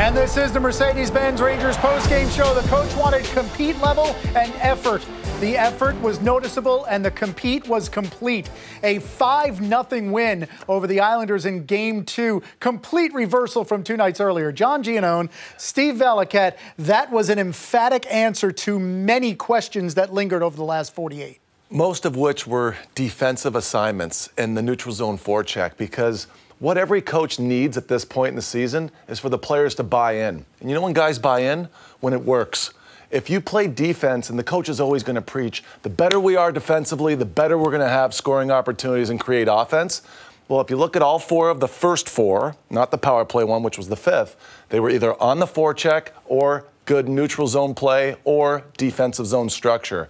And this is the Mercedes-Benz Rangers postgame show. The coach wanted compete level and effort. The effort was noticeable and the compete was complete. A 5-0 win over the Islanders in Game 2. Complete reversal from 2 nights earlier. John Giannone, Steve Valiquette, that was an emphatic answer to many questions that lingered over the last 48. Most of which were defensive assignments in the neutral zone forecheck, because what every coach needs at this point in the season is for the players to buy in. And you know when guys buy in? When it works. If you play defense, and the coach is always going to preach, the better we are defensively, the better we're going to have scoring opportunities and create offense. Well, if you look at all 4 of the first 4, not the power play one, which was the 5th, they were either on the forecheck or good neutral zone play or defensive zone structure.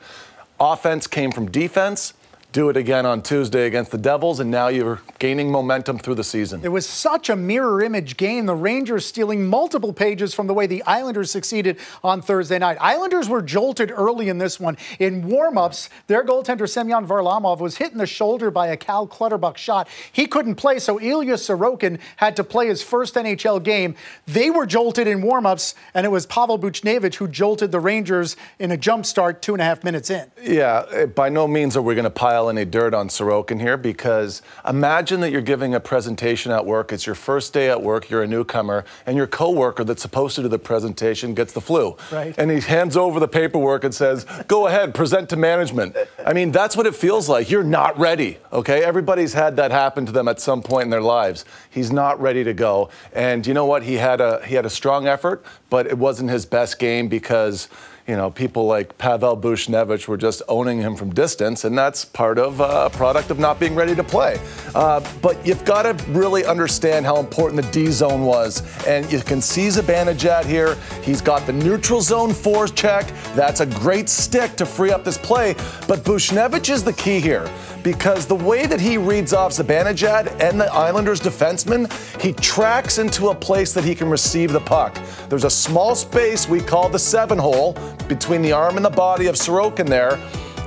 Offense came from defense. Do it again on Tuesday against the Devils, and now you're gaining momentum through the season. It was such a mirror image game. The Rangers stealing multiple pages from the way the Islanders succeeded on Thursday night. Islanders were jolted early in this one. In warm-ups, their goaltender Semyon Varlamov was hit in the shoulder by a Cal Clutterbuck shot. He couldn't play, so Ilya Sorokin had to play his first NHL game. They were jolted in warm-ups, and it was Pavel Buchnevich who jolted the Rangers in a jump start 2.5 minutes in. Yeah, by no means are we going to pile any dirt on Sorokin here, because imagine that you're giving a presentation at work. It's your first day at work. You're a newcomer, and your coworker that's supposed to do the presentation gets the flu. Right. And he hands over the paperwork and says, "Go ahead, present to management." I mean, that's what it feels like. You're not ready, okay? Everybody's had that happen to them at some point in their lives. He's not ready to go. And you know what? He had a strong effort, but it wasn't his best game because, you know, people like Pavel Buchnevich were just owning him from distance, and that's part of a product of not being ready to play. But you've got to really understand how important the D zone was. And you can see Zibanejad here. He's got the neutral zone forecheck. That's a great stick to free up this play. But Buchnevich is the key here, because the way that he reads off Zibanejad and the Islanders defenseman, he tracks into a place that he can receive the puck. There's a small space we call the 7-hole between the arm and the body of Sorokin there.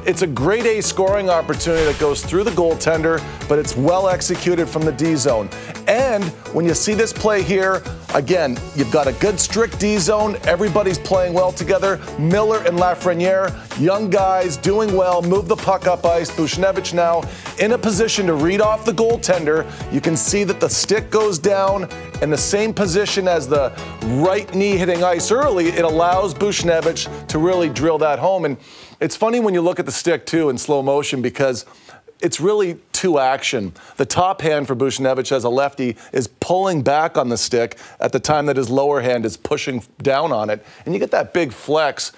It's a grade A scoring opportunity that goes through the goaltender, but it's well executed from the D zone. And when you see this play here, again, you've got a good strict D zone. Everybody's playing well together. Miller and Lafreniere, young guys doing well, move the puck up ice. Buchnevich now in a position to read off the goaltender. You can see that the stick goes down in the same position as the right knee hitting ice early. It allows Buchnevich to really drill that home. And it's funny when you look at the stick, too, in slow motion, because it's really 2 action. The top hand for Buchnevich as a lefty is pulling back on the stick at the time that his lower hand is pushing down on it. And you get that big flex.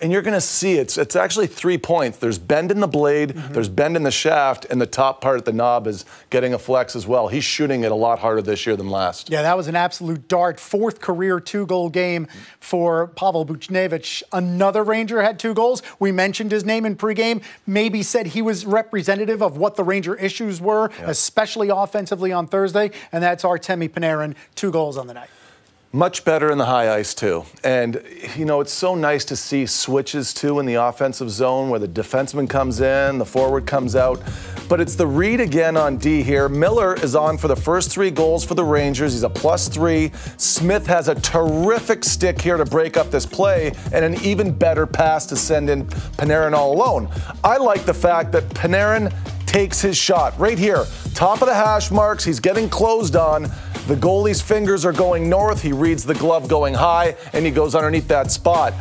And you're going to see it's actually 3 points. There's bend in the blade, there's bend in the shaft, and the top part at the knob is getting a flex as well. He's shooting it a lot harder this year than last. Yeah, that was an absolute dart. 4th career 2-goal game for Pavel Buchnevich. Another Ranger had 2 goals. We mentioned his name in pregame. Maybe said he was representative of what the Ranger issues were, especially offensively on Thursday, and that's Artemi Panarin, 2 goals on the night. Much better in the high ice, too. And, you know, it's so nice to see switches, too, in the offensive zone where the defenseman comes in, the forward comes out. But it's the read again on D here. Miller is on for the first 3 goals for the Rangers. He's a +3. Smith has a terrific stick here to break up this play and an even better pass to send in Panarin all alone. I like the fact that Panarin takes his shot right here. Top of the hash marks. He's getting closed on. The goalie's fingers are going north. He reads the glove going high, and he goes underneath that spot.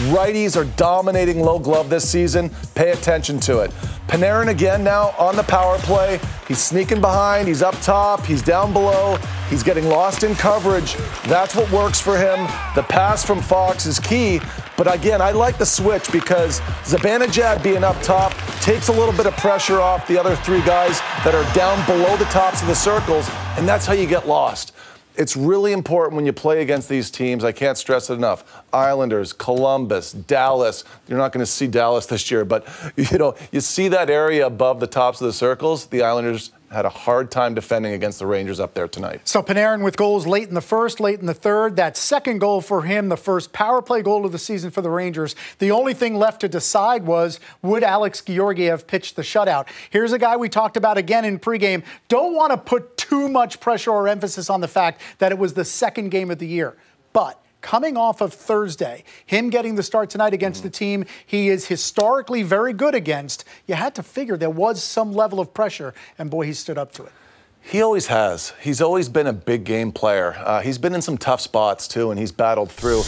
Righties are dominating low glove this season. Pay attention to it. Panarin again now on the power play. He's sneaking behind. He's up top. He's down below. He's getting lost in coverage. That's what works for him. The pass from Fox is key. But again, I like the switch because Zibanejad being up top takes a little bit of pressure off the other 3 guys that are down below the tops of the circles, and that's how you get lost. It's really important when you play against these teams. I can't stress it enough. Islanders, Columbus, Dallas. You're not going to see Dallas this year, but you know, you see that area above the tops of the circles. The Islanders had a hard time defending against the Rangers up there tonight. So Panarin with goals late in the first, late in the third. That second goal for him, the first power play goal of the season for the Rangers. The only thing left to decide was, would Alex Georgiev pitch the shutout? Here's a guy we talked about again in pregame. Don't want to put too much pressure or emphasis on the fact that it was the second game of the year. But coming off of Thursday, him getting the start tonight against the team he is historically very good against, you had to figure there was some level of pressure, and boy, he stood up to it. He always has. He's always been a big game player. He's been in some tough spots, too, and he's battled through.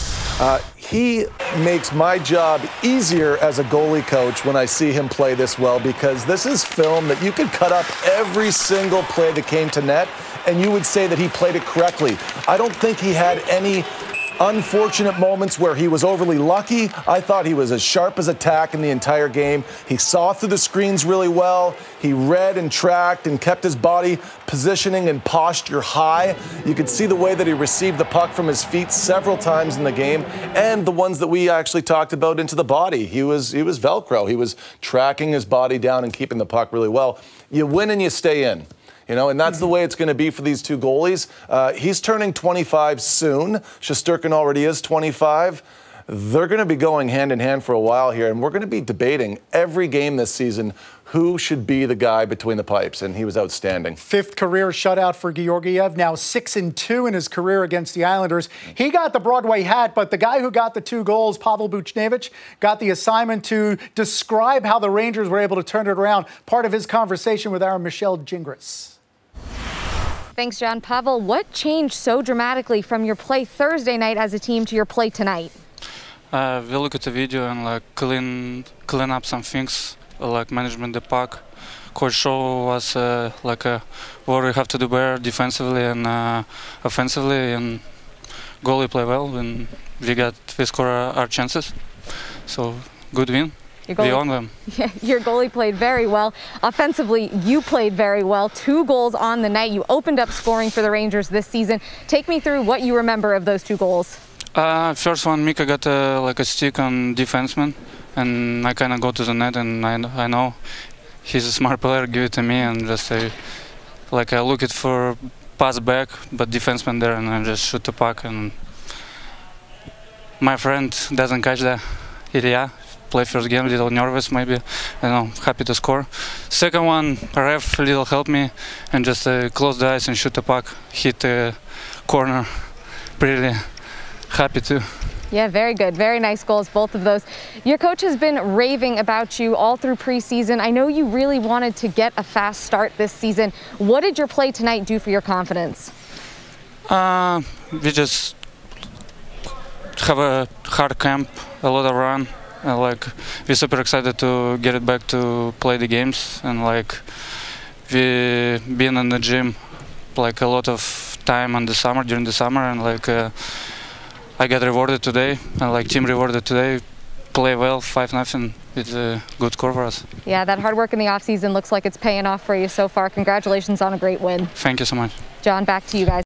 He makes my job easier as a goalie coach when I see him play this well, because this is film that you could cut up every single play that came to net, and you would say that he played it correctly. I don't think he had any unfortunate moments where he was overly lucky. I thought he was as sharp as a tack in the entire game. He saw through the screens really well. He read and tracked and kept his body positioning and posture high. You could see the way that he received the puck from his feet several times in the game, and the ones that we actually talked about into the body. He was Velcro. He was tracking his body down and keeping the puck really well. You win and you stay in. You know, and that's the way it's going to be for these two goalies. He's turning 25 soon. Shesterkin already is 25. They're going to be going hand in hand for a while here, and we're going to be debating every game this season who should be the guy between the pipes, and he was outstanding. 5th career shutout for Georgiev, now 6-2 in his career against the Islanders. He got the Broadway hat, but the guy who got the 2 goals, Pavel Buchnevich, got the assignment to describe how the Rangers were able to turn it around. Part of his conversation with our Michelle Gingras. Thanks, John. Pavel, what changed so dramatically from your play Thursday night as a team to your play tonight? We look at the video and like clean up some things, like management the puck. Coach show us what we have to do better defensively and offensively, and goalie play well, and we score our chances. So good win. We own them. Yeah, your goalie played very well. Offensively, you played very well. 2 goals on the night. You opened up scoring for the Rangers this season. Take me through what you remember of those 2 goals. First one, Mika got a stick on defenseman, and I kind of go to the net, and I know he's a smart player. Give it to me, and just I look it for pass back, but defenseman there, and I just shoot the puck, and my friend doesn't catch that. Yeah. Play first game, a little nervous maybe, happy to score. Second one, ref little helped me, and just close the eyes and shoot the puck, hit the corner. Pretty happy too. Yeah, very good. Very nice goals, both of those. Your coach has been raving about you all through preseason. I know you really wanted to get a fast start this season. What did your play tonight do for your confidence? We just have a hard camp, a lot of run. We're super excited to get it back to play the games, and we been in the gym a lot of time during the summer, and I got rewarded today, and team rewarded today. Play well, 5-0. It's a good score for us. Yeah, that hard work in the offseason looks like it's paying off for you so far. Congratulations on a great win. Thank you so much. John, back to you guys.